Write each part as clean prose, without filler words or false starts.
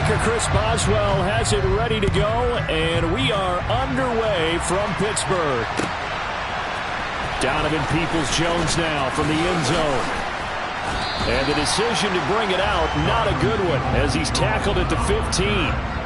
Linebacker Chris Boswell has it ready to go, and we are underway from Pittsburgh. Donovan Peoples-Jones now from the end zone. And the decision to bring it out, not a good one, as he's tackled at the 15.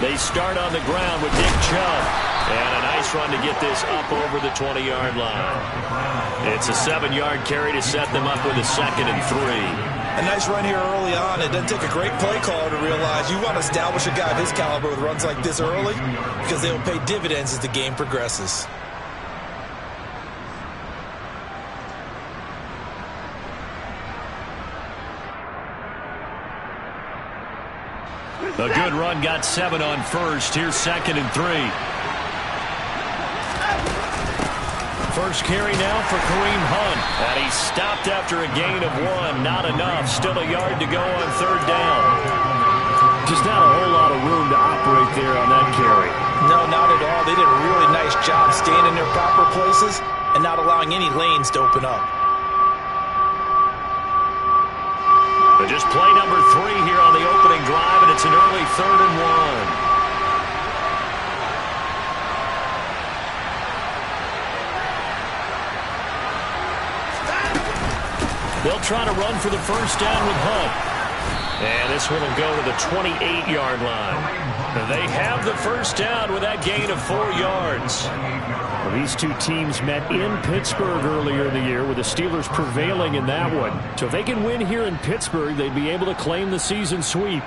They start on the ground with Nick Chubb. And a nice run to get this up over the 20-yard line. It's a 7-yard carry to set them up with a 2nd and 3. A nice run here early on. It doesn't take a great play caller to realize you want to establish a guy of his caliber with runs like this early because they will pay dividends as the game progresses. A good run, got 7 on first. Here's 2nd and 3. First carry now for Kareem Hunt. And he's stopped after a gain of 1. Not enough. Still a yard to go on 3rd down. Just not a whole lot of room to operate there on that carry. No, not at all. They did a really nice job staying in their proper places and not allowing any lanes to open up. But just play number 3 here on the opening drive, and it's an early 3rd and 1. They'll try to run for the first down with Hunt. And this one will go to the 28-yard line. They have the first down with that gain of 4 yards. Well, these two teams met in Pittsburgh earlier in the year, with the Steelers prevailing in that one. So if they can win here in Pittsburgh, they'd be able to claim the season sweep.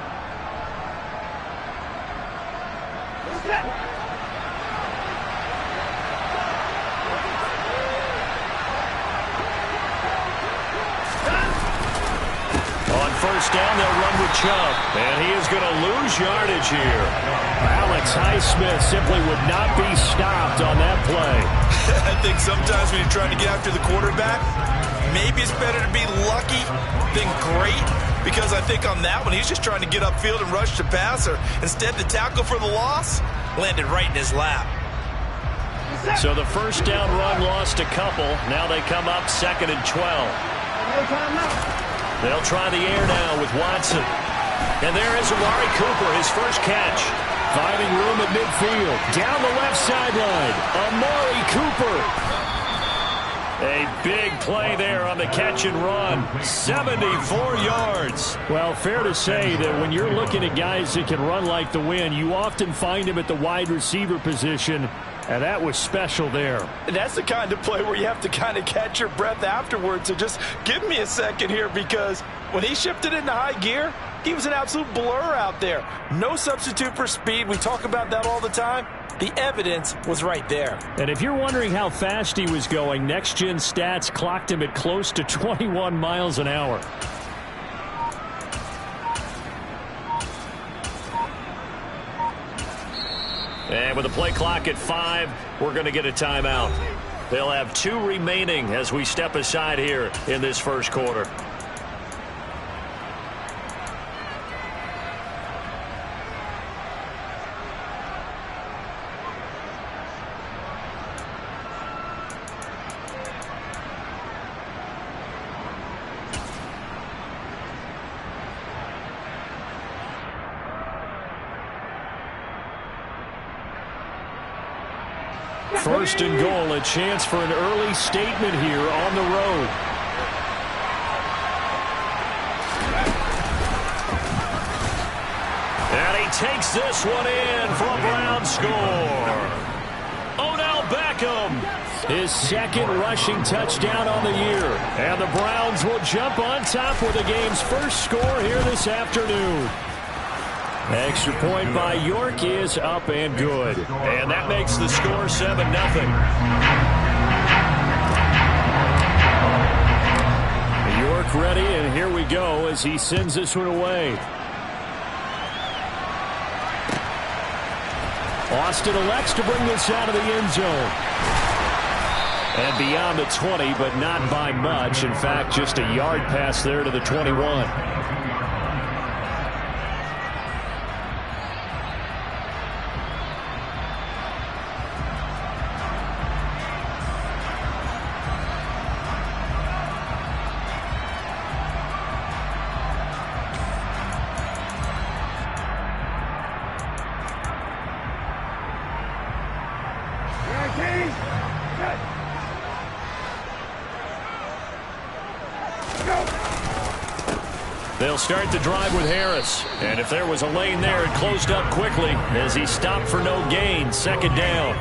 First down, they'll run with Chubb. And he is going to lose yardage here. Alex Highsmith simply would not be stopped on that play. I think sometimes when you're trying to get after the quarterback, maybe it's better to be lucky than great. Because I think on that one, he's just trying to get upfield and rush the passer. Instead, the tackle for the loss landed right in his lap. So the first down run lost a couple. Now they come up 2nd and 12. They'll try the air now with Watson. And there is Amari Cooper, his first catch. Finding room at midfield. Down the left sideline. Amari Cooper. A big play there on the catch and run. 74 yards. Well, fair to say that when you're looking at guys that can run like the wind, you often find him at the wide receiver position. And that was special there. And that's the kind of play where you have to kind of catch your breath afterwards. So just give me a second here, because when he shifted into high gear, he was an absolute blur out there. No substitute for speed. We talk about that all the time. The evidence was right there. And if you're wondering how fast he was going, Next Gen Stats clocked him at close to 21 miles an hour. And with the play clock at 5, we're going to get a timeout. They'll have 2 remaining as we step aside here in this first quarter. First and goal, a chance for an early statement here on the road. And he takes this one in for a Brown score. Odell Beckham, his 2nd rushing touchdown on the year. And the Browns will jump on top with the game's first score here this afternoon. Extra point by York is up and good. And that makes the score 7-0. York ready, and here we go as he sends this one away. Austin elects to bring this out of the end zone. And beyond the 20, but not by much. In fact, just a yard pass there to the 21. They'll start the drive with Harris. And if there was a lane there, it closed up quickly as he stopped for no gain. Second down.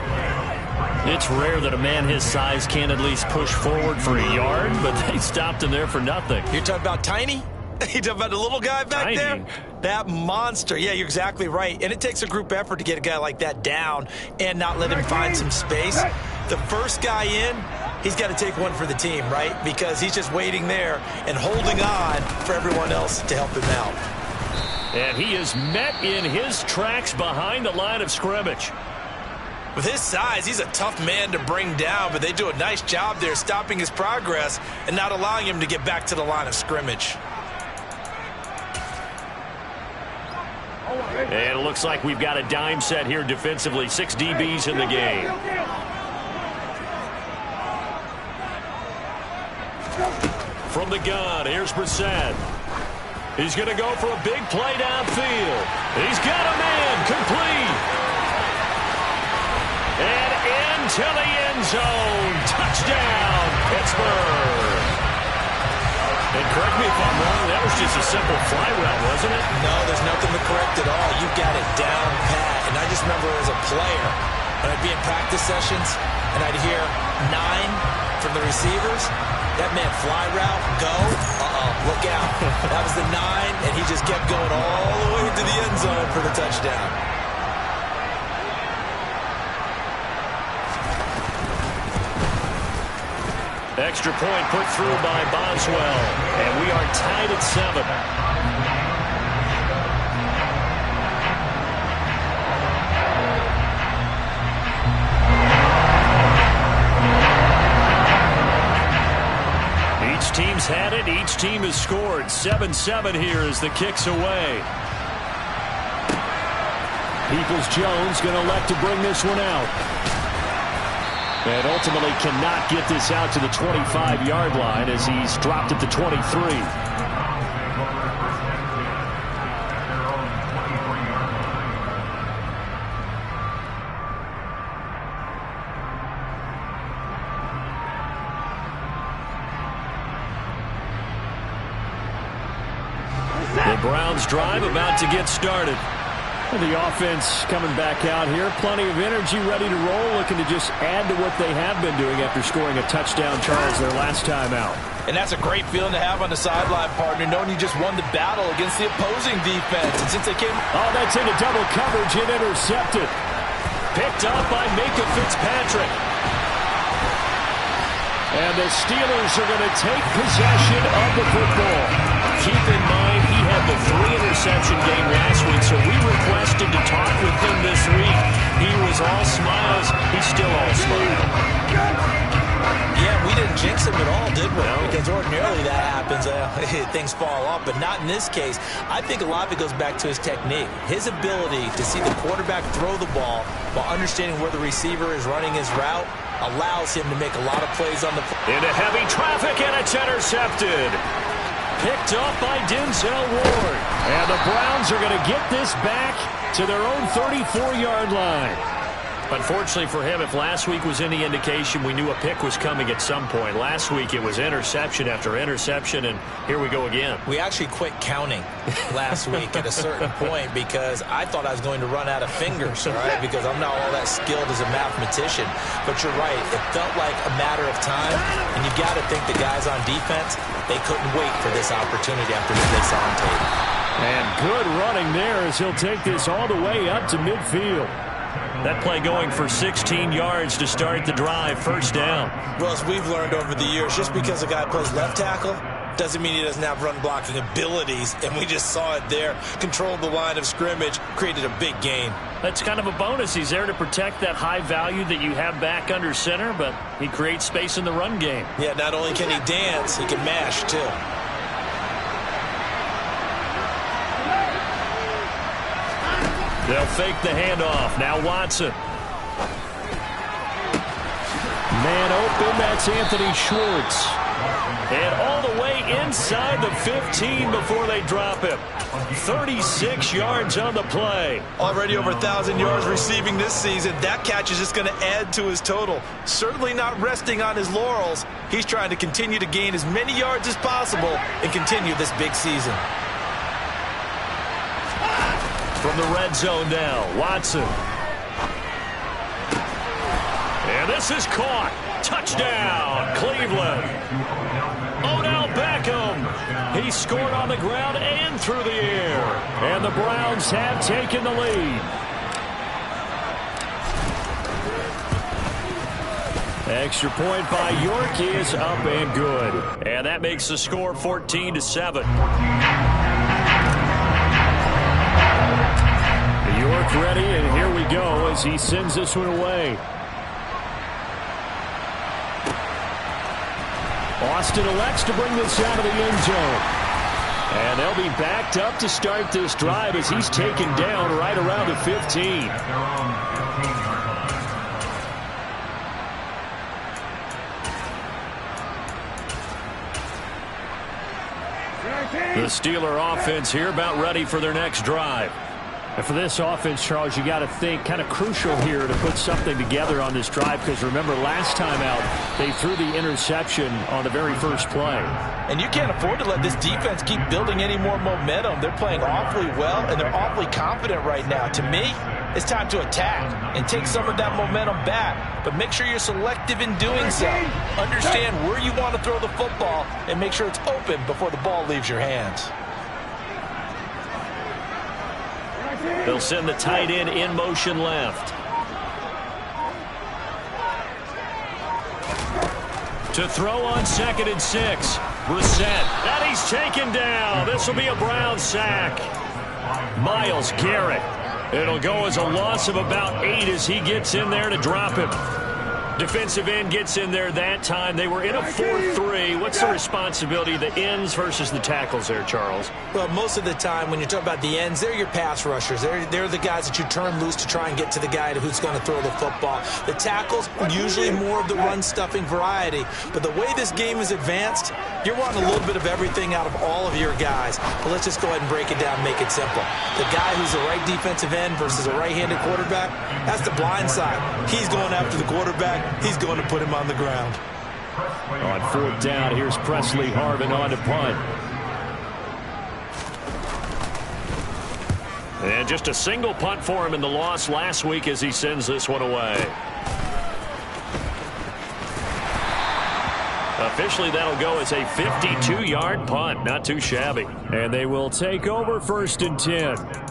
It's rare that a man his size can at least push forward for a yard, but they stopped him there for nothing. You're talking about Tiny? You talking about the little guy back there? That monster. Yeah, you're exactly right. And it takes a group effort to get a guy like that down and not let him find some space. The first guy in, he's got to take one for the team, right? Because he's just waiting there and holding on for everyone else to help him out. And he is met in his tracks behind the line of scrimmage. With his size, he's a tough man to bring down, but they do a nice job there stopping his progress and not allowing him to get back to the line of scrimmage. And it looks like we've got a dime set here defensively. 6 DBs in the game. From the gun, here's Brissett. He's going to go for a big play downfield. He's got a man complete. And into the end zone. Touchdown, Pittsburgh. And correct me if I'm wrong, that was just a simple fly route, wasn't it? No, there's nothing to correct at all. You got it down pat. And I just remember as a player, when I'd be in practice sessions and I'd hear 9 from the receivers, that meant fly route, go, look out. That was the 9, and he just kept going all the way to the end zone for the touchdown. Extra point put through by Boswell, and we are tied at 7. Each team's had it. Each team has scored. 7-7 here as the kick's away. Peoples-Jones going to elect to bring this one out. And ultimately cannot get this out to the 25-yard line as he's dropped at the 23. The Browns drive about to get started. The offense coming back out here. Plenty of energy, ready to roll, looking to just add to what they have been doing after scoring a touchdown, Charles, their last time out. And that's a great feeling to have on the sideline, partner, knowing you just won the battle against the opposing defense. And since they came... Oh, that's into double coverage and intercepted. Picked up by Minkah Fitzpatrick. And the Steelers are going to take possession of the football. Keep in mind, he had the 3-interception game last week, so we requested to talk with him this week. He was all smiles. He's still all smiles. Yeah, we didn't jinx him at all, did we? No. Because ordinarily that happens. Things fall off, but not in this case. I think a lot of it goes back to his technique. His ability to see the quarterback throw the ball while understanding where the receiver is running his route allows him to make a lot of plays on the... Into heavy traffic, and it's intercepted. Picked up by Denzel Ward. And the Browns are going to get this back to their own 34-yard line. Unfortunately for him, if last week was any indication, we knew a pick was coming at some point. Last week it was interception after interception, and here we go again. We actually quit counting last week at a certain point because I thought I was going to run out of fingers, all right, because I'm not all that skilled as a mathematician. But you're right. It felt like a matter of time, and you got to think the guys on defense, they couldn't wait for this opportunity after what they saw on tape. And good running there as he'll take this all the way up to midfield. That play going for 16 yards to start the drive, first down. Well, as we've learned over the years, just because a guy plays left tackle doesn't mean he doesn't have run blocking abilities, and we just saw it there. Controlled the line of scrimmage, created a big gain. That's kind of a bonus. He's there to protect that high value that you have back under center, but he creates space in the run game. Yeah, not only can he dance, he can mash too. They'll fake the handoff. Now Watson. Man open, that's Anthony Schwartz. And all the way inside the 15 before they drop him. 36 yards on the play. Already over 1,000 yards receiving this season. That catch is just going to add to his total. Certainly not resting on his laurels. He's trying to continue to gain as many yards as possible and continue this big season. From the red zone now, Watson. And this is caught. Touchdown, Cleveland. Odell Beckham. He scored on the ground and through the air. And the Browns have taken the lead. Extra point by York is up and good. And that makes the score 14-7. York ready, and here we go as he sends this one away. Austin elects to bring this out of the end zone. And they'll be backed up to start this drive as he's taken down right around the 15. The Steeler offense here about ready for their next drive. And for this offense, Charles, you got to think kind of crucial here to put something together on this drive, because remember last time out they threw the interception on the very first play. And you can't afford to let this defense keep building any more momentum. They're playing awfully well, and they're awfully confident right now. To me, it's time to attack and take some of that momentum back, but make sure you're selective in doing so. Understand where you want to throw the football and make sure it's open before the ball leaves your hands. They'll send the tight end in motion left. To throw on 2nd and 6. Brissett. And he's taken down. This will be a Brown sack. Myles Garrett. It'll go as a loss of about 8 as he gets in there to drop him. Defensive end gets in there that time. They were in a 4-3. What's the responsibility of the ends versus the tackles there, Charles? Well, most of the time when you talk about the ends, they're your pass rushers. They're the guys that you turn loose to try and get to the guy who's going to throw the football. The tackles, usually more of the run-stuffing variety. But the way this game is advanced, you're wanting a little bit of everything out of all of your guys. But let's just go ahead and break it down and make it simple. The guy who's the right defensive end versus a right-handed quarterback, that's the blind side. He's going after the quarterback. He's going to put him on the ground. On 4th down, here's Presley Harvin on to punt. And just a single punt for him in the loss last week as he sends this one away. Officially, that'll go as a 52-yard punt. Not too shabby. And they will take over 1st and 10.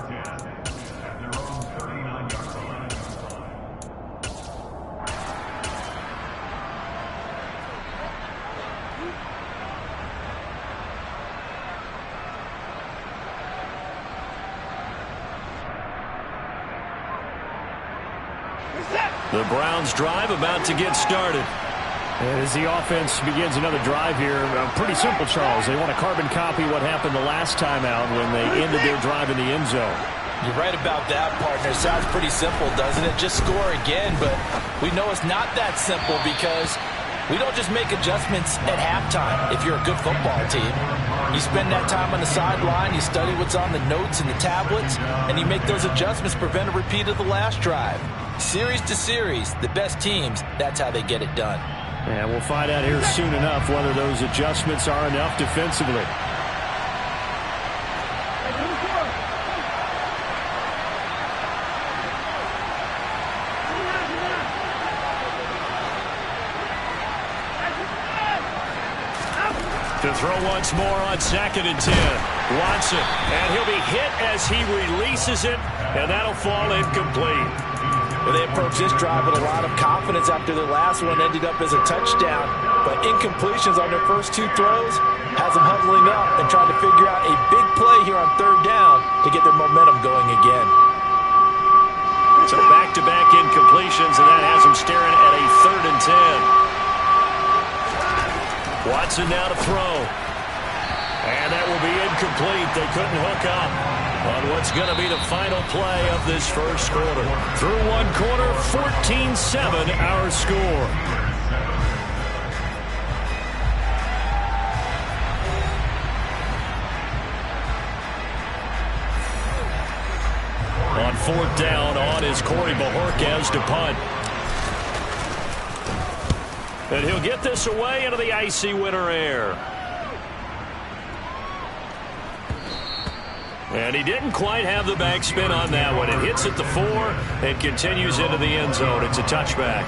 The Browns drive about to get started. And as the offense begins another drive here, pretty simple, Charles. They want to carbon copy what happened the last time out when they ended their drive in the end zone. You're right about that, partner. Sounds pretty simple, doesn't it? Just score again, but we know it's not that simple because we don't just make adjustments at halftime if you're a good football team. You spend that time on the sideline, you study what's on the notes and the tablets, and you make those adjustments to prevent a repeat of the last drive. Series to series, the best teams, that's how they get it done. And we'll find out here soon enough whether those adjustments are enough defensively. To throw once more on 2nd and 10. Watson, and he'll be hit as he releases it, and that'll fall incomplete. Well, they approached this drive with a lot of confidence after their last one ended up as a touchdown. But incompletions on their first 2 throws has them huddling up and trying to figure out a big play here on 3rd down to get their momentum going again. So back-to-back incompletions, and that has them staring at a 3rd and 10. Watson now to throw. And that will be incomplete. They couldn't hook up on what's going to be the final play of this first quarter. Through 1 quarter, 14-7 our score. On 4th down, on is Corey Bojorquez to punt. And he'll get this away into the icy winter air. And he didn't quite have the backspin on that one. It hits at the 4 and continues into the end zone. It's a touchback.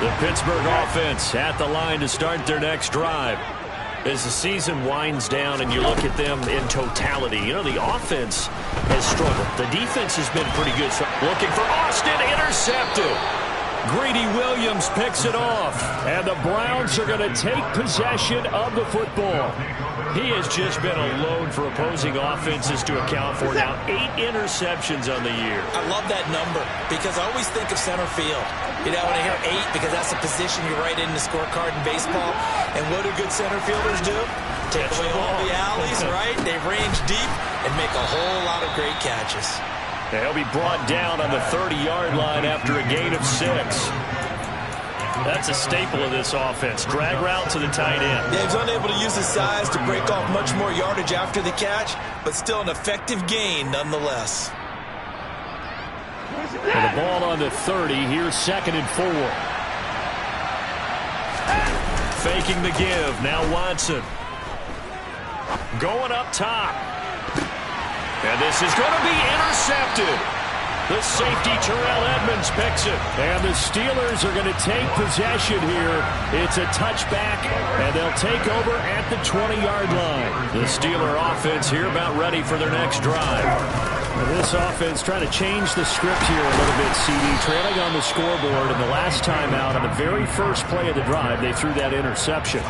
The Pittsburgh offense at the line to start their next drive. As the season winds down and you look at them in totality, you know, the offense has struggled. The defense has been pretty good. So looking for Austin, intercepted. Greedy Williams picks it off, and the Browns are going to take possession of the football. He has just been a load for opposing offenses to account for. Now 8 interceptions on the year. I love that number because I always think of center field. You know, when I hear 8, because that's a position you write in the scorecard in baseball. And what do good center fielders do? Take away all the alleys, right? They range deep and make a whole lot of great catches. He'll be brought down on the 30-yard line after a gain of 6. That's a staple of this offense. Drag route to the tight end. Yeah, he's unable to use his size to break off much more yardage after the catch, but still an effective gain nonetheless. And the ball on the 30. Here's 2nd and 4. Faking the give. Now Watson. Going up top. And this is going to be intercepted. The safety, Terrell Edmonds, picks it. And the Steelers are going to take possession here. It's a touchback, and they'll take over at the 20-yard line. The Steeler offense here about ready for their next drive. This offense trying to change the script here a little bit, CD. Trailing on the scoreboard, and the last time out on the very first play of the drive, they threw that interception.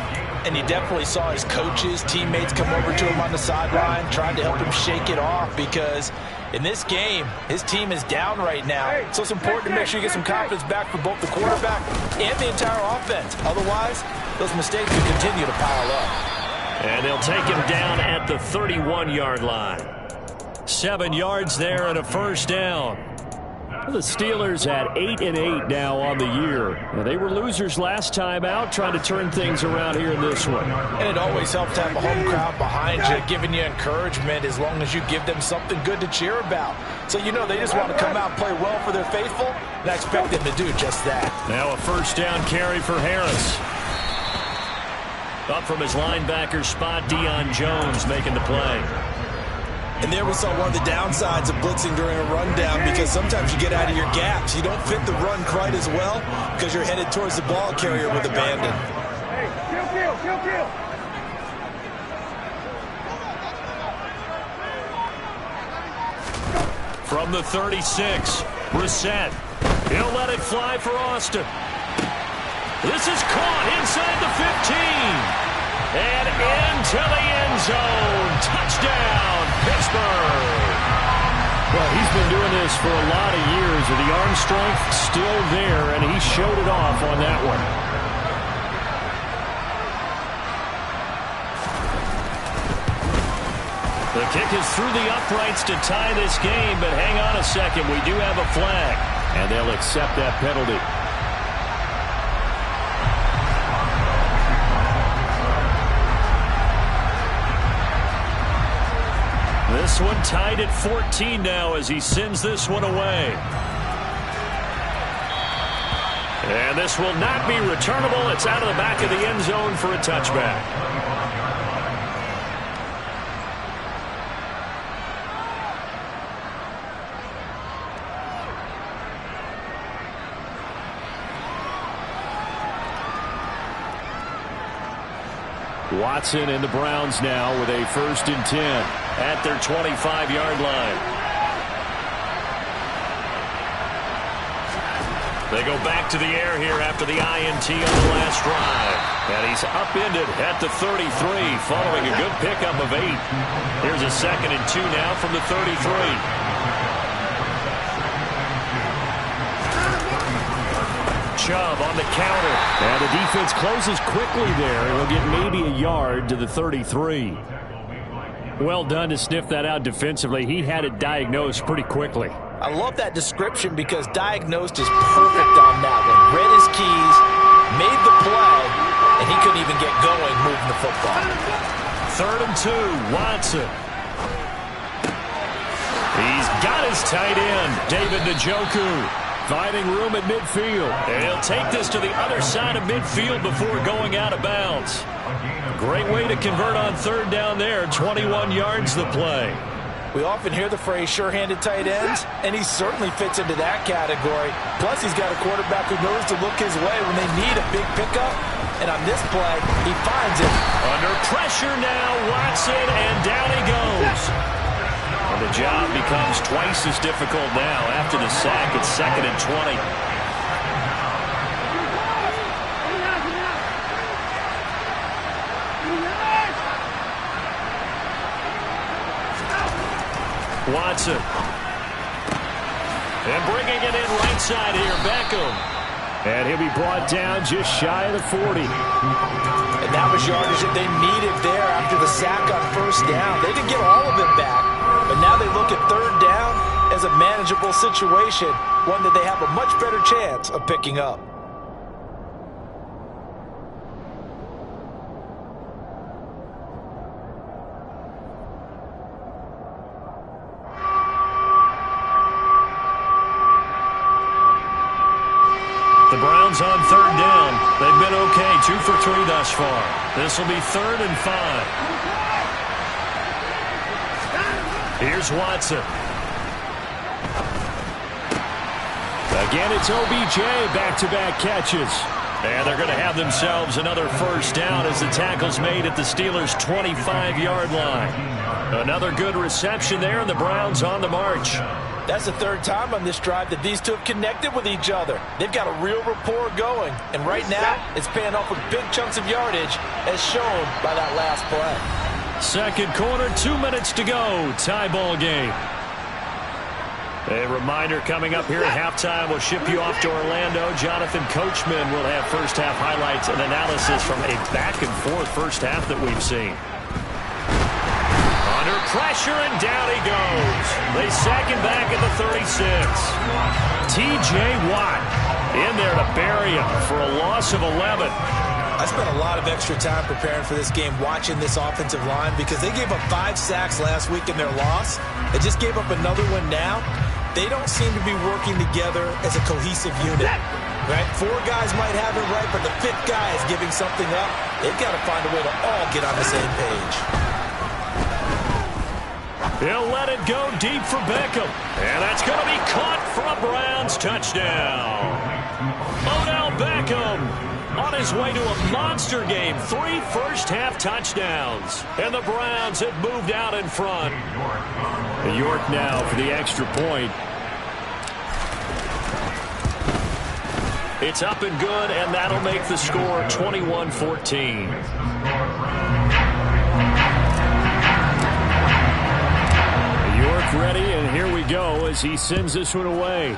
And you definitely saw his coaches, teammates come over to him on the sideline, trying to help him shake it off because in this game, his team is down right now. So it's important to make sure you get some confidence back for both the quarterback and the entire offense. Otherwise, those mistakes will continue to pile up. And they'll take him down at the 31-yard line. 7 yards there and a first down. The Steelers at 8-8 now on the year. And they were losers last time out, trying to turn things around here in this one. And it always helps to have a home crowd behind you, giving you encouragement as long as you give them something good to cheer about. So you know they just want to come out and play well for their faithful, and I expect them to do just that. Now a first down carry for Harris. Up from his linebacker spot, Deion Jones making the play. And there we saw one of the downsides of blitzing during a rundown because sometimes you get out of your gaps. You don't fit the run quite as well because you're headed towards the ball carrier with abandon. From the 36, Brissett. He'll let it fly for Austin. This is caught inside the 15. And into the end zone. Touchdown, Pittsburgh. Well, he's been doing this for a lot of years, with the arm strength still there, and he showed it off on that one. The kick is through the uprights to tie this game, but hang on a second. We do have a flag, and they'll accept that penalty. This one tied at 14 now as he sends this one away. And this will not be returnable. It's out of the back of the end zone for a touchback. Watson and the Browns now with a 1st and 10 at their 25-yard line. They go back to the air here after the INT on the last drive. And he's upended at the 33 following a good pickup of 8. Here's a 2nd and 2 now from the 33. Chubb on the counter. And the defense closes quickly there. It'll get maybe a yard to the 33. Well done to sniff that out defensively. He had it diagnosed pretty quickly. I love that description because diagnosed is perfect on that one. Read his keys, made the play, and he couldn't even get going moving the football. 3rd and 2, Watson. He's got his tight end, David Njoku. Finding room at midfield. And he'll take this to the other side of midfield before going out of bounds. Great way to convert on 3rd down there. 21 yards the play. We often hear the phrase sure-handed tight ends, and he certainly fits into that category. Plus, he's got a quarterback who knows to look his way when they need a big pickup. And on this play, he finds it. Under pressure now, Watson, and down he goes. And the job becomes twice as difficult now after the sack. It's 2nd and 20. Watson. And bringing it in right side here, Beckham. And he'll be brought down just shy of the 40. And that was yardage that they needed there after the sack on 1st down. They didn't get all of it back, but now they look at 3rd down as a manageable situation, one that they have a much better chance of picking up. The Browns on 3rd down. They've been okay, 2 for 3 thus far. This will be 3rd and 5. Here's Watson. Again, it's OBJ, back-to-back catches. And they're going to have themselves another 1st down as the tackle's made at the Steelers' 25-yard line. Another good reception there, and the Browns on the march. That's the 3rd time on this drive that these two have connected with each other. They've got a real rapport going. And right now, it's paying off with big chunks of yardage, as shown by that last play. 2nd quarter, 2 minutes to go. Tie ball game. A reminder coming up here at halftime. We'll ship you off to Orlando. Jonathan Coachman will have first-half highlights and analysis from a back-and-forth first half that we've seen. Under pressure, and down he goes. They sack him back at the 36. T.J. Watt in there to bury him for a loss of 11. I spent a lot of extra time preparing for this game, watching this offensive line, because they gave up 5 sacks last week in their loss. They just gave up another one now. They don't seem to be working together as a cohesive unit. Right? 4 guys might have it right, but the 5th guy is giving something up. They've got to find a way to all get on the same page. He'll let it go deep for Beckham. And that's going to be caught for a Browns touchdown. Odell Beckham on his way to a monster game. 3 first-half touchdowns. And the Browns have moved out in front. York now for the extra point. It's up and good, and that'll make the score 21-14. York ready, and here we go as he sends this one away.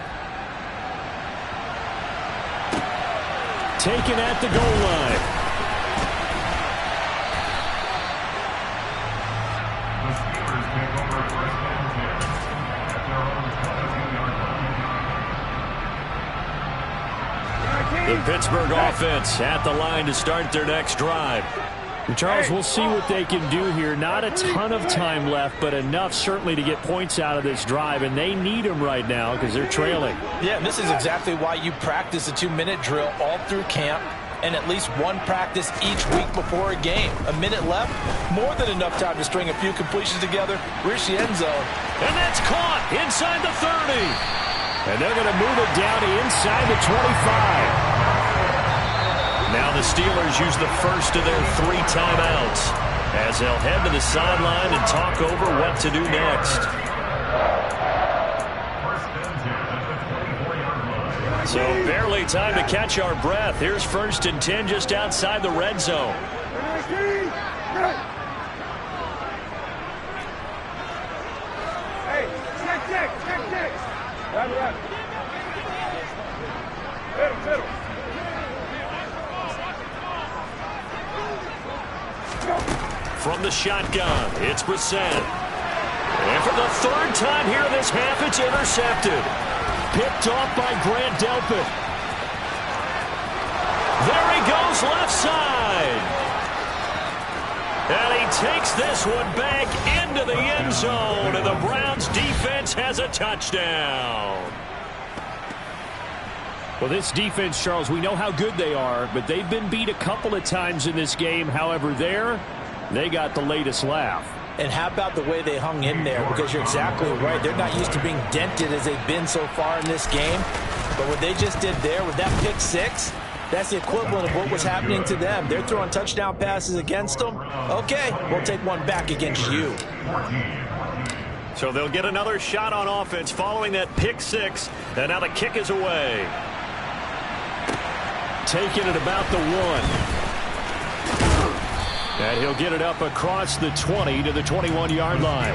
Taken at the goal line. The Pittsburgh offense at the line to start their next drive. And Charles, we'll see what they can do here. Not a ton of time left, but enough certainly to get points out of this drive, and they need them right now because they're trailing. Yeah, and this is exactly why you practice a 2-minute drill all through camp and at least one practice each week before a game. A minute left, more than enough time to string a few completions together, reach the end zone. And that's caught inside the 30. And they're going to move it down to inside the 25. Now the Steelers use the first of their 3 timeouts as they'll head to the sideline and talk over what to do next. So barely time to catch our breath. Here's 1st and 10 just outside the red zone. From the shotgun, it's Brissett. And for the 3rd time here this half, it's intercepted. Picked off by Grant Delpit. There he goes left side. And he takes this one back into the end zone. And the Browns defense has a touchdown. Well, this defense, Charles, we know how good they are, but they've been beat a couple of times in this game. However, they got the latest laugh. And how about the way they hung in there? Because you're exactly right. They're not used to being dented as they've been so far in this game. But what they just did there with that pick 6, that's the equivalent of what was happening to them. They're throwing touchdown passes against them. Okay, we'll take one back against you. So they'll get another shot on offense following that pick 6. And now the kick is away. Taking it about the 1. And he'll get it up across the 20 to the 21-yard line.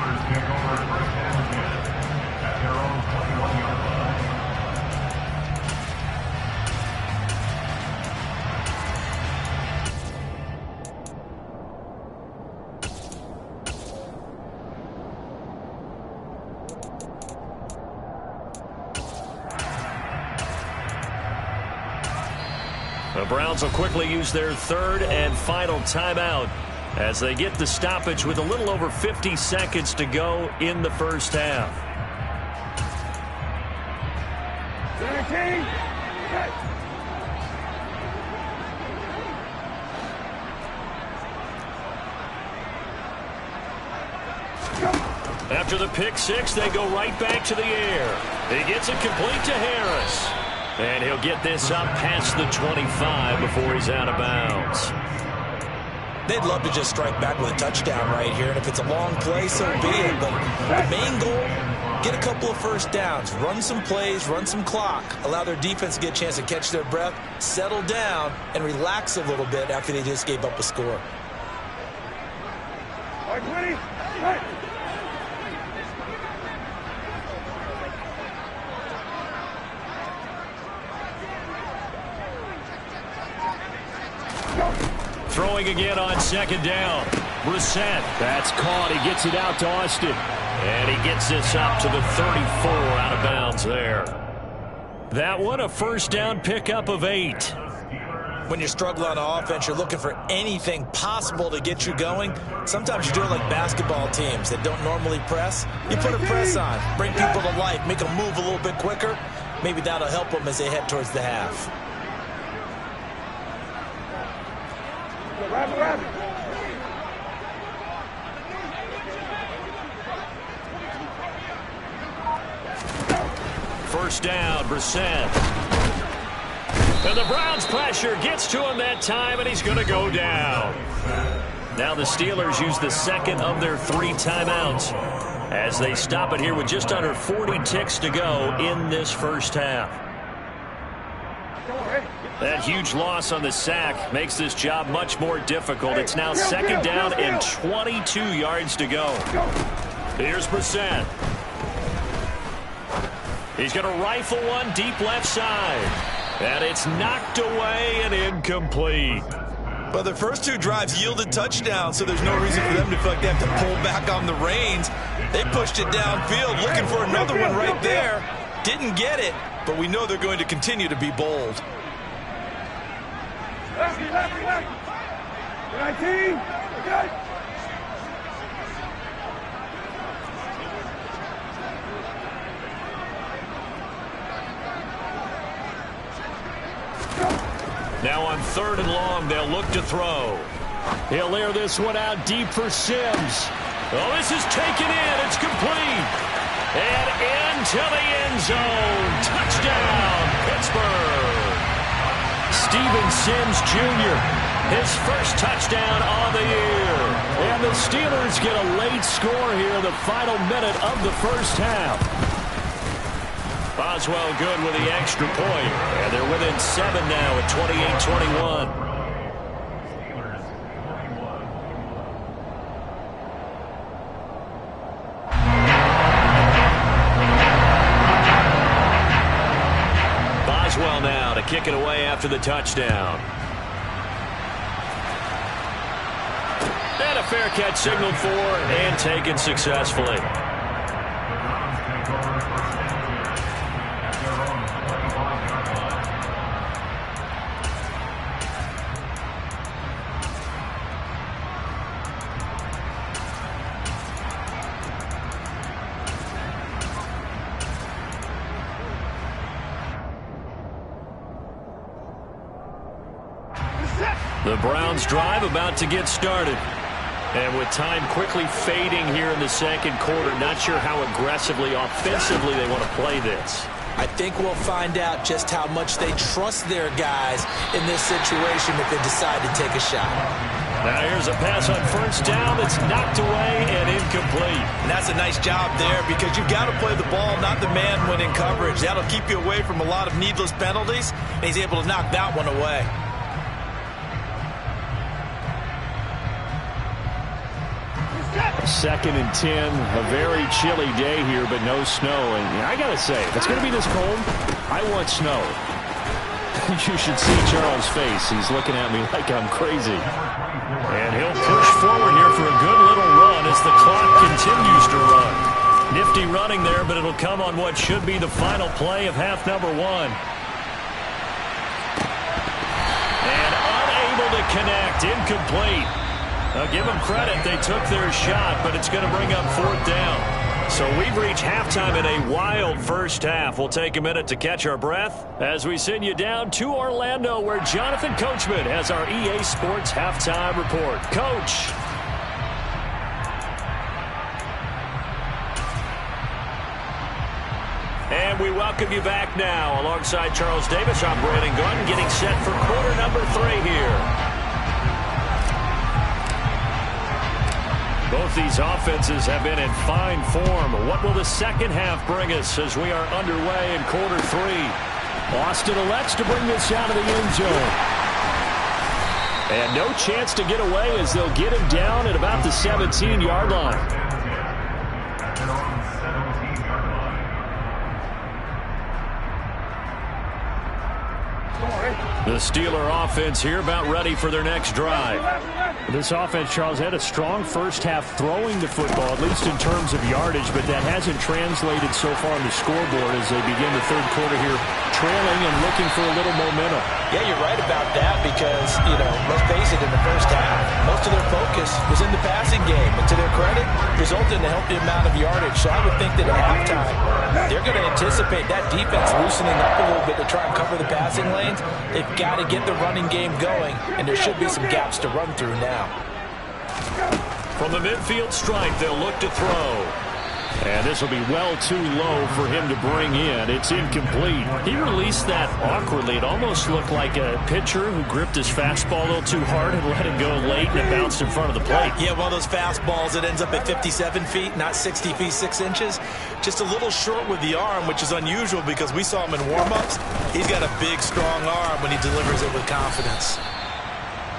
The Browns will quickly use their 3rd and final timeout as they get the stoppage with a little over 50 seconds to go in the first half. 17. After the pick 6, they go right back to the air. He gets it complete to Harris. And he'll get this up past the 25 before he's out of bounds. They'd love to just strike back with a touchdown right here. And if it's a long play, so be it. But the main goal, get a couple of first downs. Run some plays, run some clock. Allow their defense to get a chance to catch their breath, settle down, and relax a little bit after they just gave up a score. 20. Throwing again on 2nd down. Brissett. That's caught. He gets it out to Austin. And he gets this up to the 34 out of bounds there. That one, a first down pickup of 8. When you're struggling on offense, you're looking for anything possible to get you going. Sometimes you do it like basketball teams that don't normally press. You put a press on, bring people to life, make them move a little bit quicker. Maybe that'll help them as they head towards the half. First down, Brissett. And the Browns pressure gets to him that time, and he's going to go down. Now the Steelers use the 2nd of their 3 timeouts as they stop it here with just under 40 ticks to go in this first half. That huge loss on the sack makes this job much more difficult. It's now 2nd down and 22 yards to go. Here's Brissett. He's going to rifle one deep left side. And it's knocked away and incomplete. But the first 2 drives yielded touchdowns, so there's no reason for them to feel like they have to pull back on the reins. They pushed it downfield, looking for another one right there. Didn't get it, but we know they're going to continue to be bold. 19. Now on 3rd and long, they'll look to throw. He'll air this one out deep for Sims. Oh, this is taken in. It's complete. And into the end zone. Touchdown, Pittsburgh. Steven Sims Jr., his first touchdown on the year. And the Steelers get a late score here in the final minute of the first half. Boswell good with the extra point. And they're within 7 now at 28-21. Boswell now to kick it away after the touchdown. And a fair catch signaled for and taken successfully. The Browns drive about to get started. And with time quickly fading here in the second quarter, not sure how aggressively, offensively they want to play this. I think we'll find out just how much they trust their guys in this situation if they decide to take a shot. Now here's a pass on first down that's knocked away and incomplete. And that's a nice job there because you've got to play the ball, not the man when in coverage. That'll keep you away from a lot of needless penalties, and he's able to knock that one away. Second and 10, a very chilly day here, but no snow. And I got to say, if it's going to be this cold, I want snow. You should see Charles' face. He's looking at me like I'm crazy. And he'll push forward here for a good little run as the clock continues to run. Nifty running there, but it'll come on what should be the final play of half number 1. And unable to connect, incomplete. Now give them credit, they took their shot, but it's going to bring up 4th down. So we've reached halftime in a wild first half. We'll take a minute to catch our breath as we send you down to Orlando, where Jonathan Coachman has our EA Sports Halftime Report. Coach. And we welcome you back now. Alongside Charles Davis, I'm Brandon Gunn, getting set for quarter number 3 here. Both these offenses have been in fine form. What will the second half bring us as we are underway in quarter 3? Austin elects to bring this out of the end zone. And no chance to get away as they'll get him down at about the 17-yard line. The Steeler offense here about ready for their next drive. This offense, Charles, had a strong first half throwing the football, at least in terms of yardage, but that hasn't translated so far on the scoreboard as they begin the third quarter here, trailing and looking for a little momentum. Yeah, you're right about that because, let's face it, in the first half, most of their focus was in the passing game. And to their credit, resulted in a healthy amount of yardage. So I would think that at halftime, they're going to anticipate that defense loosening up a little bit to try and cover the passing lanes. They've got to get the running game going, and there should be some gaps to run through now. From the midfield stripe, they'll look to throw. And this will be well too low for him to bring in. It's incomplete. He released that awkwardly. It almost looked like a pitcher who gripped his fastball a little too hard and let it go late, and it bounced in front of the plate. Yeah, one of those fastballs that ends up at 57 feet, not 60 feet 6 inches. Just a little short with the arm, which is unusual because we saw him in warm-ups. He's got a big, strong arm when he delivers it with confidence.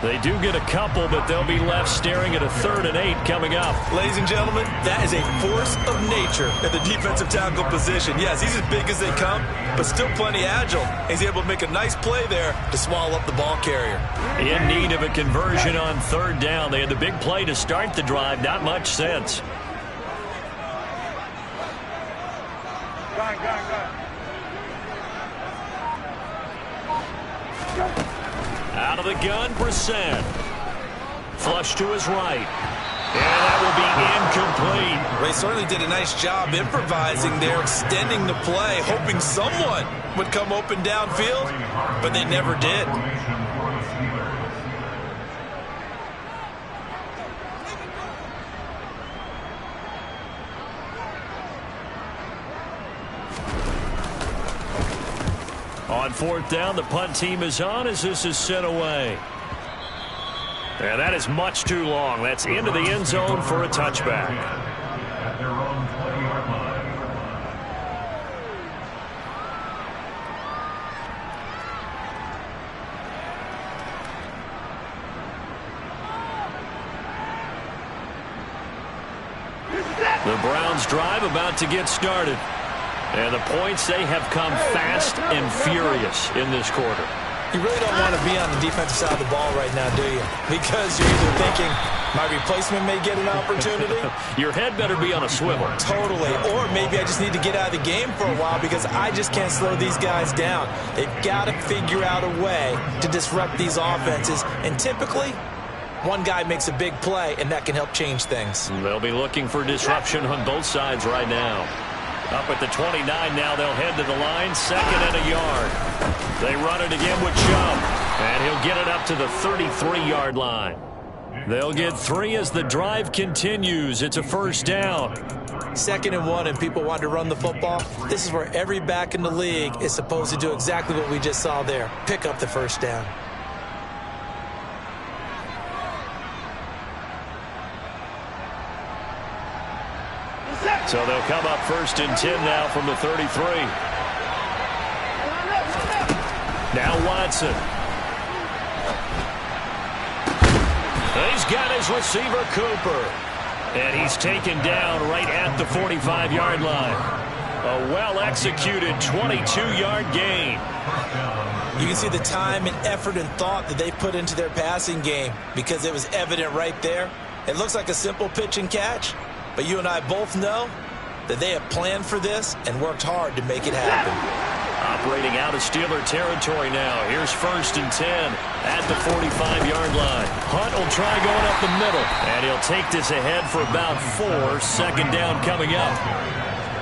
They do get a couple, but they'll be left staring at a 3rd and 8 coming up. Ladies and gentlemen, that is a force of nature at the defensive tackle position. Yes, he's as big as they come, but still plenty agile. He's able to make a nice play there to swallow up the ball carrier. In need of a conversion on 3rd down. They had the big play to start the drive. Not much sense. Out of the gun, Brissett. Flush to his right. And that will be incomplete. They certainly did a nice job improvising there, extending the play, hoping someone would come open downfield, but they never did. On fourth down, the punt team is on as this is sent away. And that is much too long. That's into the end zone for a touchback. At their own 20-yard line. The Browns drive about to get started. And the points, they have come fast and furious in this quarter. You really don't want to be on the defensive side of the ball right now, do you? Because you're either thinking, my replacement may get an opportunity. Your head better be on a swivel. Totally. Or maybe I just need to get out of the game for a while because I just can't slow these guys down. They've got to figure out a way to disrupt these offenses. And typically, one guy makes a big play, and that can help change things. They'll be looking for disruption on both sides right now. Up at the 29 now, they'll head to the line, 2nd and a yard. They run it again with Chubb, and he'll get it up to the 33-yard line. They'll get 3 as the drive continues. It's a first down. 2nd and 1, and people want to run the football. This is where every back in the league is supposed to do exactly what we just saw there. Pick up the first down. So they'll come up 1st and 10 now from the 33. Now Watson. He's got his receiver Cooper. And he's taken down right at the 45-yard line. A well-executed 22-yard gain. You can see the time and effort and thought that they put into their passing game because it was evident right there. It looks like a simple pitch and catch, but you and I both know that they have planned for this and worked hard to make it happen. Operating out of Steeler territory now. Here's 1st and 10 at the 45-yard line. Hunt will try going up the middle, and he'll take this ahead for about 4. 2nd down coming up.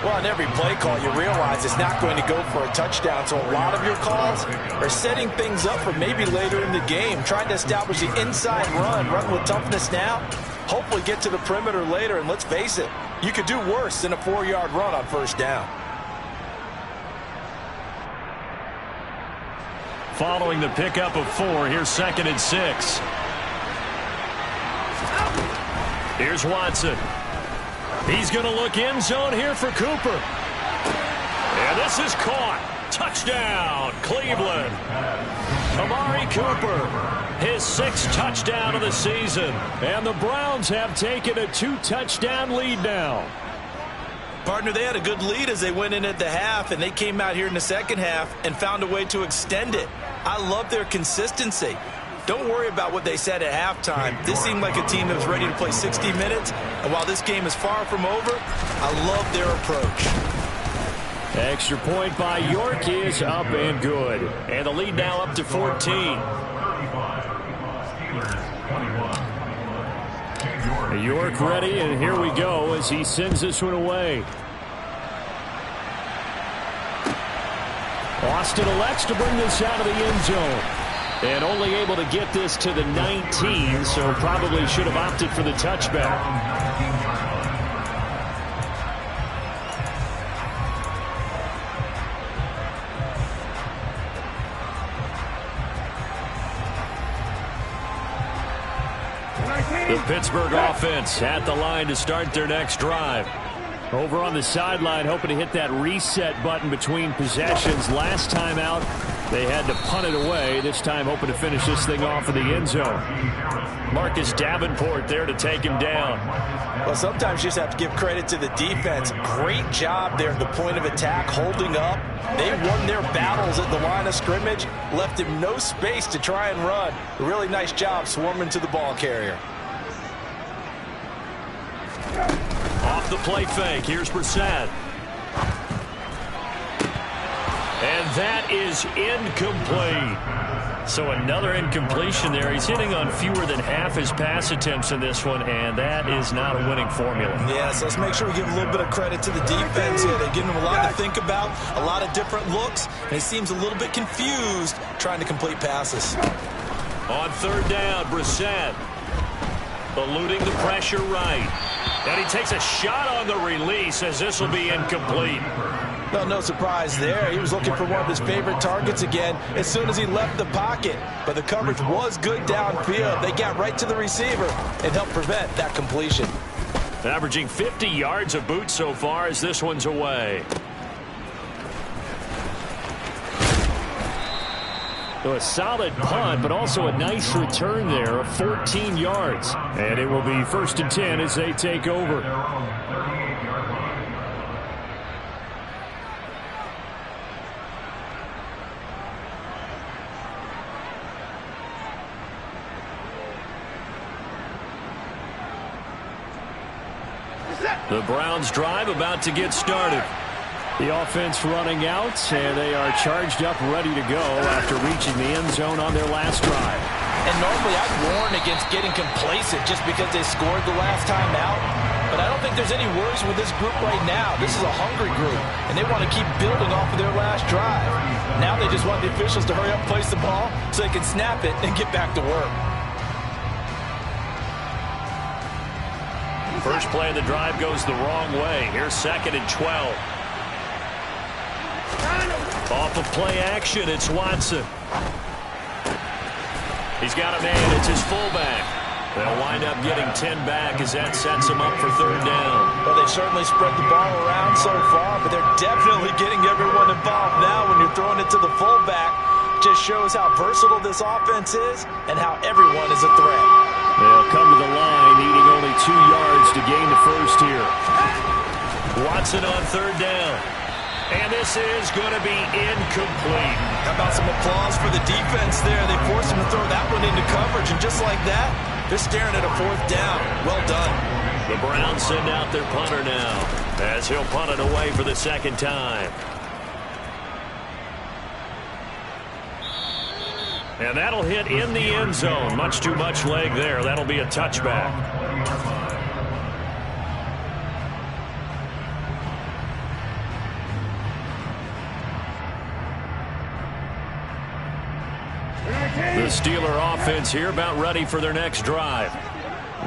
Well, on every play call, you realize it's not going to go for a touchdown, so a lot of your calls are setting things up for maybe later in the game, trying to establish the inside run with toughness now, hopefully get to the perimeter later, and let's face it, you could do worse than a 4-yard run on 1st down. Following the pickup of 4, here's 2nd and 6. Here's Watson. He's going to look end zone here for Cooper. And this is caught. Touchdown, Cleveland. Amari Cooper, his 6th touchdown of the season. And the Browns have taken a 2-touchdown lead now. Partner, they had a good lead as they went in at the half, and they came out here in the 2nd half and found a way to extend it. I love their consistency. Don't worry about what they said at halftime. This seemed like a team that was ready to play 60 minutes, and while this game is far from over, I love their approach. Extra point by York is up and good. And the lead now up to 14. York ready, and here we go as he sends this one away. Austin elects to bring this out of the end zone. And only able to get this to the 19, so probably should have opted for the touchback. The Pittsburgh offense at the line to start their next drive. Over on the sideline, hoping to hit that reset button between possessions. Last time out, they had to punt it away. This time, hoping to finish this thing off in the end zone. Marcus Davenport there to take him down. Well, sometimes you just have to give credit to the defense. Great job there at the point of attack, holding up. They won their battles at the line of scrimmage, left him no space to try and run. A really nice job swarming to the ball carrier. Off the play fake, here's Brissett. And that is incomplete. So another incompletion there. He's hitting on fewer than half his pass attempts in this one, and that is not a winning formula. Yeah, so let's make sure we give a little bit of credit to the defense here. They're giving him a lot to think about, a lot of different looks, and he seems a little bit confused trying to complete passes. On 3rd down, Brissett eluding the pressure right. And he takes a shot on the release as this will be incomplete. Well, no surprise there. He was looking for one of his favorite targets again as soon as he left the pocket. But the coverage was good downfield. They got right to the receiver and helped prevent that completion. Averaging 50 yards a boot so far as this one's away. So a solid punt, but also a nice return there of 14 yards. And it will be 1st and 10 as they take over. Their own 38-yard line. The Browns drive about to get started. The offense running out, and they are charged up, ready to go after reaching the end zone on their last drive. And normally I'd warn against getting complacent just because they scored the last time out. But I don't think there's any worries with this group right now. This is a hungry group, and they want to keep building off of their last drive. Now they just want the officials to hurry up, place the ball, so they can snap it and get back to work. First play of the drive goes the wrong way. Here's 2nd and 12. Off of play action, it's Watson. He's got a man, it's his fullback. They'll wind up getting 10 back as that sets him up for 3rd down. Well, they certainly spread the ball around so far, but they're definitely getting everyone involved now when you're throwing it to the fullback. Just shows how versatile this offense is and how everyone is a threat. They'll come to the line, needing only 2 yards to gain the first here. Watson on 3rd down. And this is going to be incomplete. How about some applause for the defense there? They forced him to throw that one into coverage, and just like that, they're staring at a 4th down. Well done. The Browns send out their punter now as he'll punt it away for the 2nd time. And that'll hit in the end zone. Much too much leg there. That'll be a touchback. The Steeler offense here about ready for their next drive.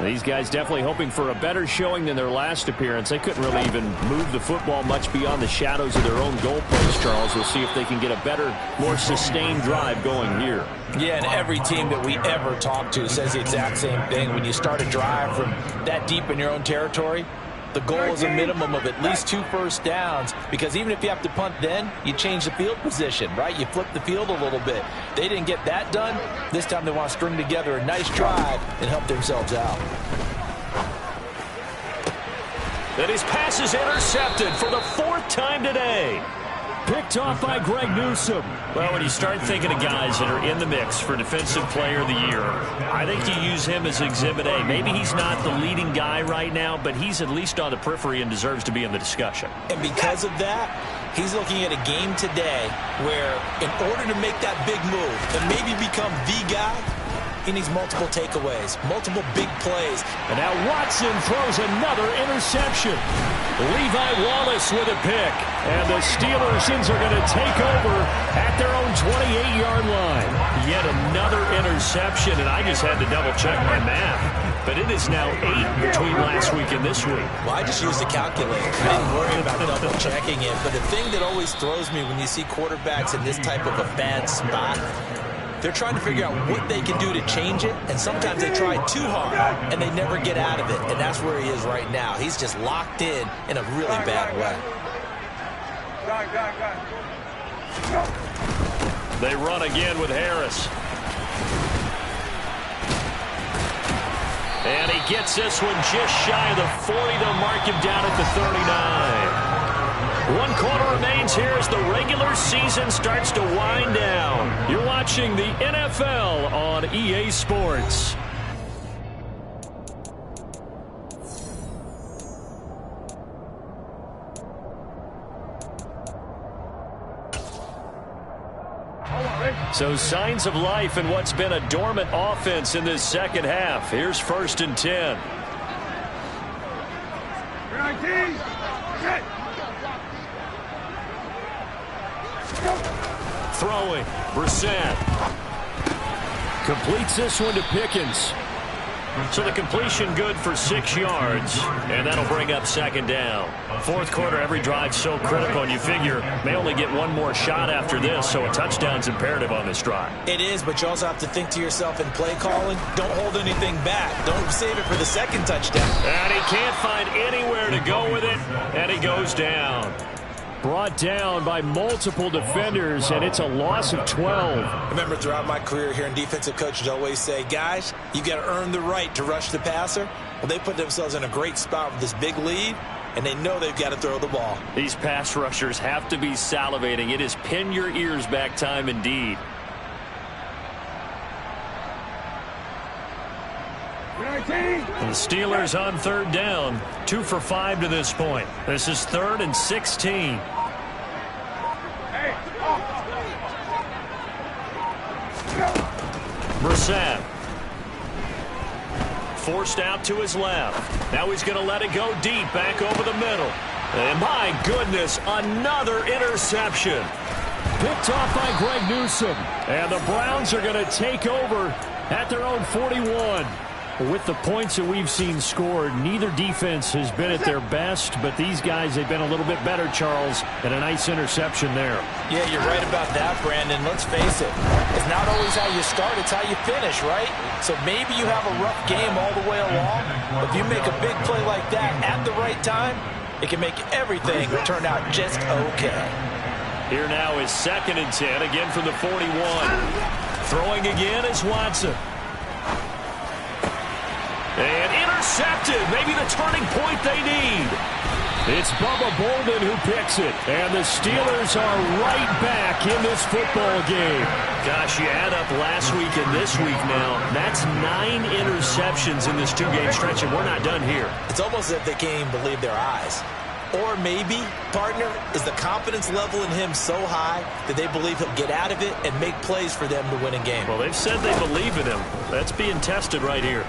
These guys definitely hoping for a better showing than their last appearance. They couldn't really even move the football much beyond the shadows of their own goalpost, Charles. We'll see if they can get a better, more sustained drive going here. Yeah, and every team that we ever talk to says the exact same thing. When you start a drive from that deep in your own territory, the goal is a minimum of at least 2 first downs, because even if you have to punt then, you change the field position, right? You flip the field a little bit. They didn't get that done. This time they want to string together a nice drive and help themselves out. And his pass is intercepted for the 4th time today. Picked off by Greg Newsome. Well, when you start thinking of guys that are in the mix for Defensive Player of the Year, I think you use him as Exhibit A. Maybe he's not the leading guy right now, but he's at least on the periphery and deserves to be in the discussion. And because of that, he's looking at a game today where in order to make that big move and maybe become the guy, he needs multiple takeaways, multiple big plays. And now Watson throws another interception. Levi Wallace with a pick. And the Steelers are going to take over at their own 28-yard line. Yet another interception, and I just had to double-check my math. But it is now 8 between last week and this week. Well, I just used the calculator. I didn't worry about double-checking it. But the thing that always throws me when you see quarterbacks in this type of a bad spot, they're trying to figure out what they can do to change it, and sometimes they try too hard, and they never get out of it, and that's where he is right now. He's just locked in a really bad way. They run again with Harris. And he gets this one just shy of the 40. They'll mark him down at the 39. 1 quarter remains here as the regular season starts to wind down. You're watching the NFL on EA Sports. So signs of life in what's been a dormant offense in this second half. Here's 1st and 10. Throwing, Brissett. Completes this one to Pickens. So the completion good for 6 yards, and that'll bring up second down. Fourth quarter, every drive so critical, and you figure may only get one more shot after this, so a touchdown's imperative on this drive. It is, but you also have to think to yourself in play calling, don't hold anything back. Don't save it for the second touchdown. And he can't find anywhere to go with it, and he goes down. Brought down by multiple defenders, and it's a loss of 12. I remember throughout my career hearing defensive coaches always say, guys, you got to earn the right to rush the passer. Well, they put themselves in a great spot with this big lead, and they know they've got to throw the ball. These pass rushers have to be salivating. It is pin your ears back time indeed. And the Steelers on third down, 2 for 5 to this point. This is 3rd and 16. Brissett. Forced out to his left. Now he's going to let it go deep, back over the middle. And my goodness, another interception. Picked off by Greg Newsome. And the Browns are going to take over at their own 41. With the points that we've seen scored, neither defense has been at their best, but these guys, they've been a little bit better, Charles, and a nice interception there. Yeah, you're right about that, Brandon. Let's face it. It's not always how you start, it's how you finish, right? So maybe you have a rough game all the way along, but if you make a big play like that at the right time, it can make everything turn out just okay. Here now is 2nd and 10, again from the 41. Throwing again is Watson. And intercepted, maybe the turning point they need. It's Bubba Bolden who picks it, and the Steelers are right back in this football game. Gosh, you add up last week and this week now, that's 9 interceptions in this 2-game stretch, and we're not done here. It's almost as if they can't even believe their eyes. Or maybe, partner, is the confidence level in him so high that they believe he'll get out of it and make plays for them to win a game. Well, they've said they believe in him. That's being tested right here.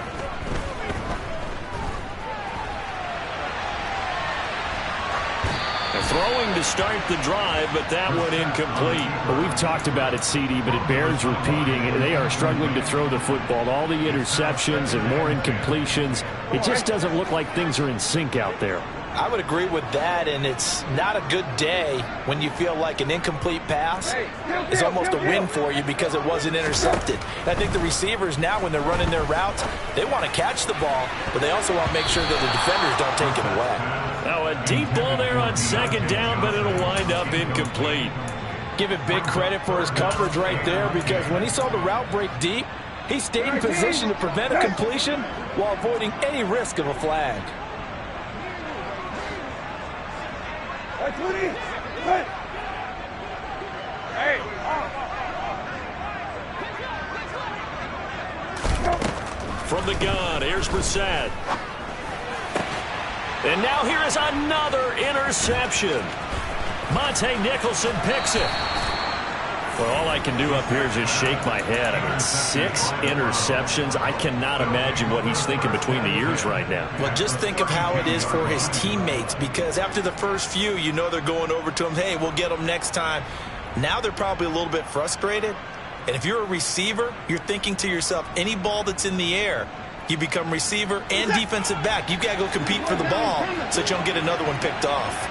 Throwing to start the drive, but that one incomplete. Well, we've talked about it, CD, but it bears repeating. They are struggling to throw the football. All the interceptions and more incompletions. It just doesn't look like things are in sync out there. I would agree with that, and it's not a good day when you feel like an incomplete pass is almost a win for you because it wasn't intercepted. And I think the receivers now, when they're running their routes, they want to catch the ball, but they also want to make sure that the defenders don't take it away. Now a deep ball there on 2nd down, but it'll wind up incomplete. Give it big credit for his coverage right there, because when he saw the route break deep, he stayed in position to prevent a completion while avoiding any risk of a flag. From the gun, here's Brissett. And now here is another interception. Monte Nicholson picks it. Well, all I can do up here is just shake my head. I mean, 6 interceptions. I cannot imagine what he's thinking between the ears right now. Well, just think of how it is for his teammates, because after the first few, you know they're going over to him, hey, we'll get them next time. Now they're probably a little bit frustrated. And if you're a receiver, you're thinking to yourself, any ball that's in the air, you become receiver and defensive back. You've got to go compete for the ball so that you don't get another one picked off.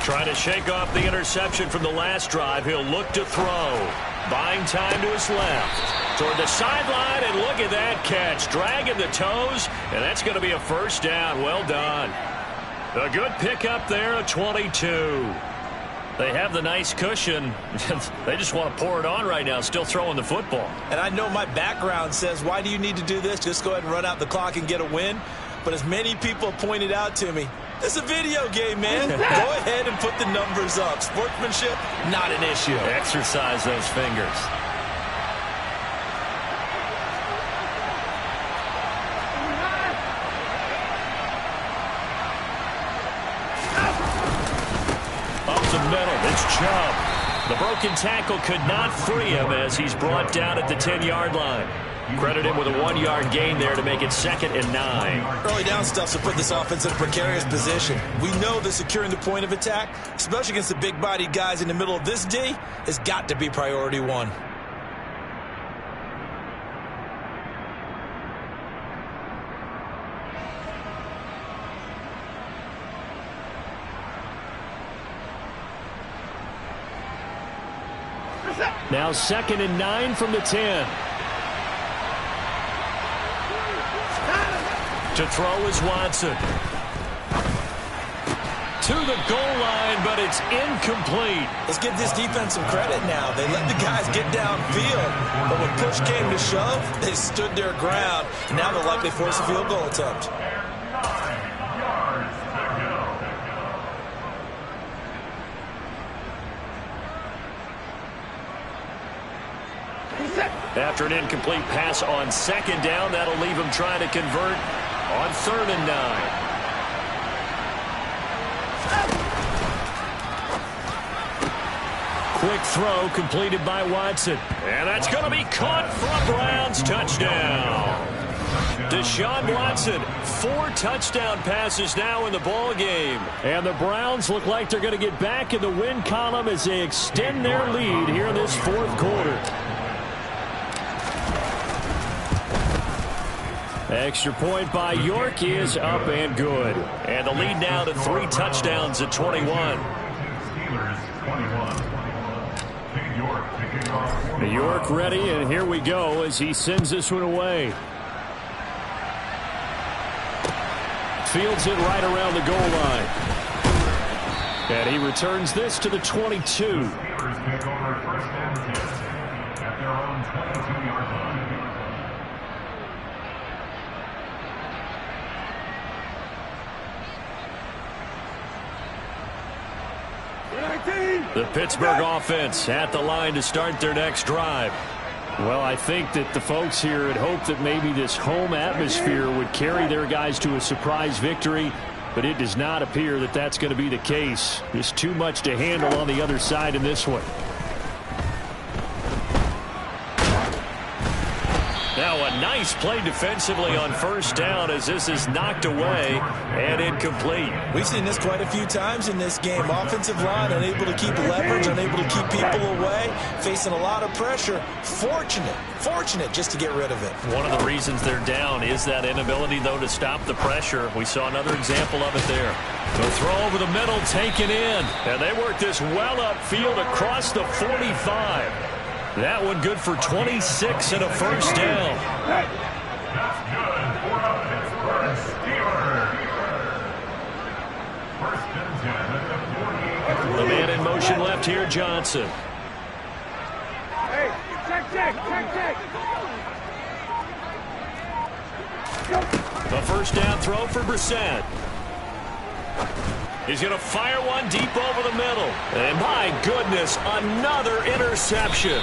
Trying to shake off the interception from the last drive. He'll look to throw. Buying time to his left. Toward the sideline, and look at that catch. Dragging the toes, and that's going to be a first down. Well done. A good pickup there, a 22. They have the nice cushion. They just want to pour it on right now, still throwing the football. And I know my background says, why do you need to do this? Just go ahead and run out the clock and get a win. But as many people pointed out to me, it's a video game, man. Go ahead and put the numbers up. Sportsmanship, not an issue. Exercise those fingers. Up the middle, it's Chubb. The broken tackle could not free him as he's brought down at the 10-yard line. Credit him with a 1-yard gain there to make it 2nd and 9. Early down stuff to put this offense in a precarious position. We know that securing the point of attack, especially against the big-bodied guys in the middle of this D, has got to be priority 1. Now 2nd and 9 from the 10. To throw is Watson. To the goal line, but it's incomplete. Let's give this defense some credit now. They let the guys get downfield, but when push came to shove, they stood their ground. Now they'll likely force a field goal attempt. After an incomplete pass on 2nd down, that'll leave him trying to convert on 3rd and 9. Quick throw completed by Watson. And that's going to be caught for a Browns touchdown. Deshaun Watson, 4 touchdown passes now in the ball game. And the Browns look like they're going to get back in the win column as they extend their lead here in this 4th quarter. Extra point by York is up and good. And the lead now to 3 touchdowns at 21. York ready, and here we go as he sends this one away. Fields it right around the goal line. And he returns this to the 22. The Pittsburgh offense at the line to start their next drive. Well, I think that the folks here had hoped that maybe this home atmosphere would carry their guys to a surprise victory, but it does not appear that that's going to be the case. There's too much to handle on the other side in this one. Now a nice play defensively on 1st down as this is knocked away and incomplete. We've seen this quite a few times in this game. Offensive line unable to keep leverage, unable to keep people away, facing a lot of pressure. Fortunate just to get rid of it. One of the reasons they're down is that inability, though, to stop the pressure. We saw another example of it there. The throw over the middle taken in, and they work this well upfield across the 45. That one good for 26 and a 1st down. That's good for the Pittsburgh Steelers. 1st and 10 at the 48. The man in motion left here, Johnson. Hey, check. A 1st down throw for Brissett. He's going to fire one deep over the middle. And my goodness, another interception.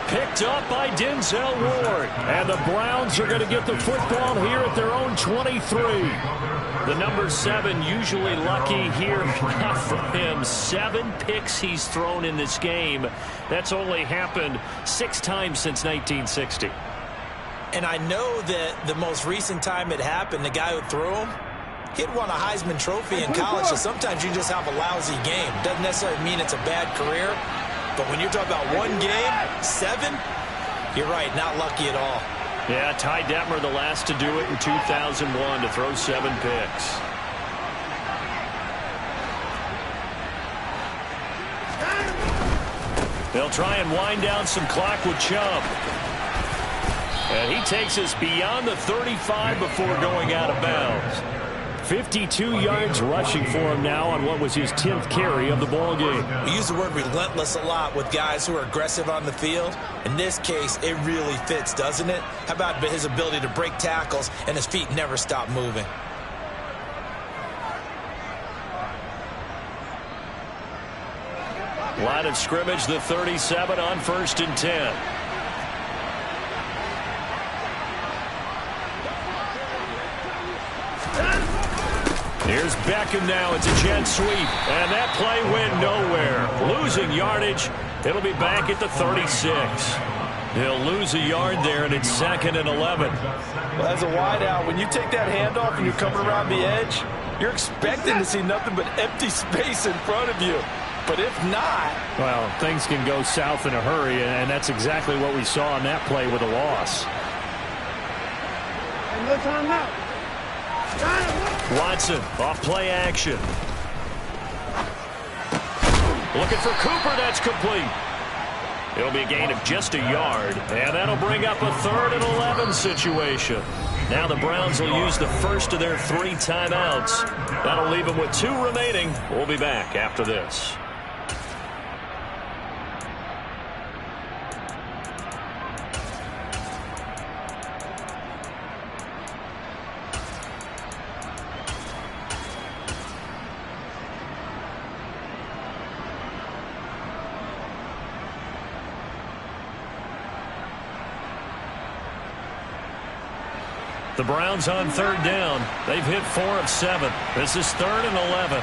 Picked up by Denzel Ward. And the Browns are going to get the football here at their own 23. The number 7 usually lucky here. Not for him. 7 picks he's thrown in this game. That's only happened 6 times since 1960. And I know that the most recent time it happened, the guy who threw him, he'd won a Heisman Trophy in college, so sometimes you just have a lousy game. Doesn't necessarily mean it's a bad career, but when you're talking about 1 game, 7, you're right, not lucky at all. Yeah, Ty Detmer the last to do it in 2001 to throw 7 picks. They'll try and wind down some clock with Chubb. And he takes us beyond the 35 before going out of bounds. 52 yards rushing for him now on what was his 10th carry of the ball game. We use the word relentless a lot with guys who are aggressive on the field. In this case, it really fits, doesn't it? How about his ability to break tackles and his feet never stop moving? Line of scrimmage, the 37 on 1st and 10. Here's Beckham now. It's a jet sweep. And that play went nowhere. Losing yardage. It'll be back at the 36. He'll lose a yard there, and it's 2nd and 11. Well, as a wideout, when you take that handoff and you're coming around the edge, you're expecting to see nothing but empty space in front of you. But if not... Well, things can go south in a hurry, and that's exactly what we saw on that play with a loss. And no time out. Watson off play action. Looking for Cooper. That's complete. It'll be a gain of just a yard, and that'll bring up a 3rd and 11 situation. Now the Browns will use the first of their 3 timeouts. That'll leave them with 2 remaining. We'll be back after this. The Browns on 3rd down. They've hit 4 of 7. This is 3rd and 11.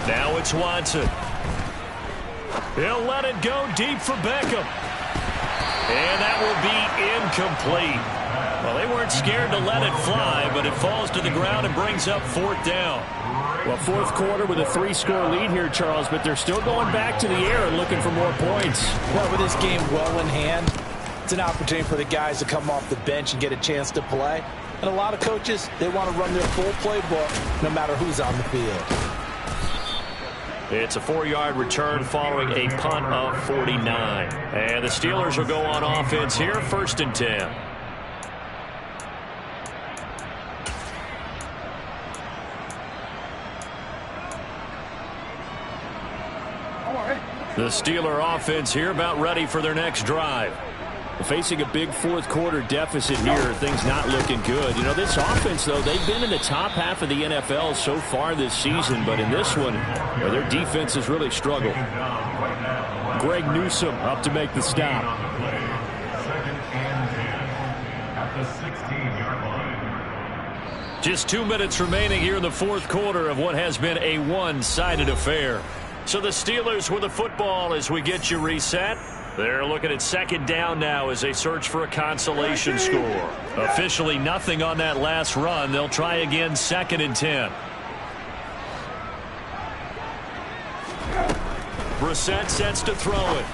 Now it's Watson. He'll let it go deep for Beckham. And that will be incomplete. Well, they weren't scared to let it fly, but it falls to the ground and brings up 4th down. Well, 4th quarter with a 3-score lead here, Charles, but they're still going back to the air and looking for more points. Well, with this game well in hand, it's an opportunity for the guys to come off the bench and get a chance to play. And a lot of coaches, they want to run their full playbook no matter who's on the field. It's a 4-yard return following a punt of 49. And the Steelers will go on offense here, 1st and 10. The Steeler offense here about ready for their next drive. Facing a big 4th quarter deficit here, things not looking good. You know, this offense, though, they've been in the top half of the NFL so far this season, but in this one, their defense has really struggled. Greg Newsome up to make the stop. 2nd and 10 at the 16-yard line. Just 2 minutes remaining here in the 4th quarter of what has been a one-sided affair. So the Steelers with the football as we get you reset. They're looking at 2nd down now as they search for a consolation score. Officially nothing on that last run. They'll try again 2nd and 10. Brissett sets to throw it.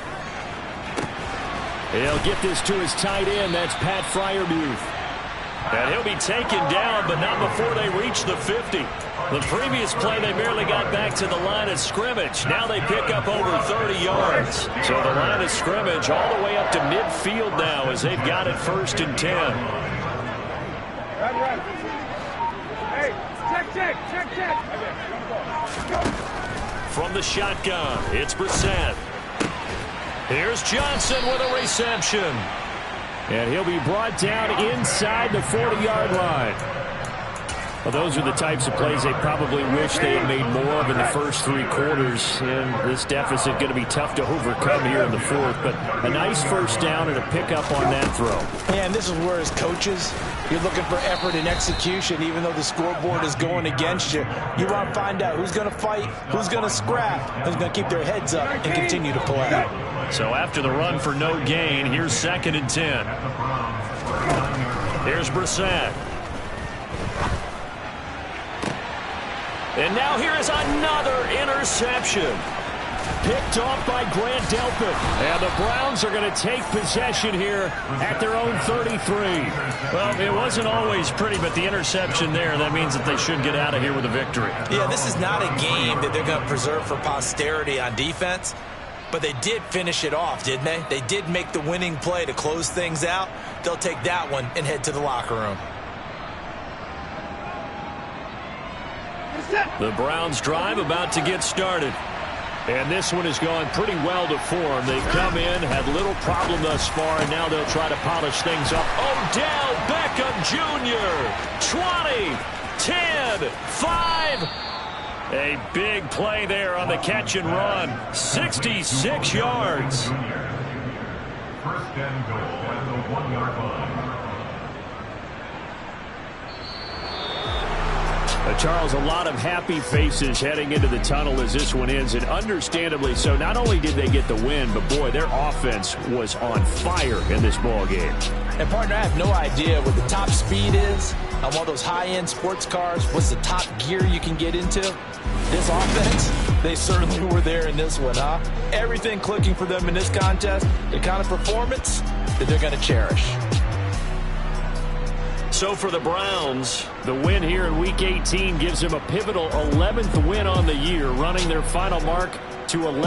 He'll get this to his tight end. That's Pat Freiermuth. And he'll be taken down, but not before they reach the 50. The previous play, they barely got back to the line of scrimmage. Now they pick up over 30 yards. So the line of scrimmage all the way up to midfield now as they've got it 1st and 10. Hey, check. From the shotgun, it's Brissett. Here's Johnson with a reception. And he'll be brought down inside the 40-yard line. Well, those are the types of plays they probably wish they had made more of in the first 3 quarters. And this deficit going to be tough to overcome here in the 4th. But a nice 1st down and a pickup on that throw. Yeah, and this is where, as coaches, you're looking for effort and execution. Even though the scoreboard is going against you, you want to find out who's going to fight, who's going to scrap, who's going to keep their heads up and continue to play. So after the run for no gain, here's 2nd and 10. Here's Brissett. And now here is another interception. Picked off by Grant Delpit. And the Browns are going to take possession here at their own 33. Well, it wasn't always pretty, but the interception there, that means that they should get out of here with a victory. Yeah, this is not a game that they're going to preserve for posterity on defense. But they did finish it off, didn't they? They did make the winning play to close things out. They'll take that one and head to the locker room. The Browns drive about to get started. And this one has gone pretty well to form. They've come in, had little problem thus far, and now they'll try to polish things up. Odell Beckham Jr. 20, 10, 5. A big play there on the catch and run. 66 yards. 1st and goal at the 1-yard line. Charles, a lot of happy faces heading into the tunnel as this one ends, and understandably so. Not only did they get the win, but boy, their offense was on fire in this ball game. And partner, I have no idea what the top speed is on one of those high-end sports cars. What's the top gear you can get into? This offense, they certainly were there in this one, huh? Everything clicking for them in this contest, the kind of performance, that they're going to cherish. So for the Browns, the win here in Week 18 gives them a pivotal 11th win on the year, running their final mark to 11.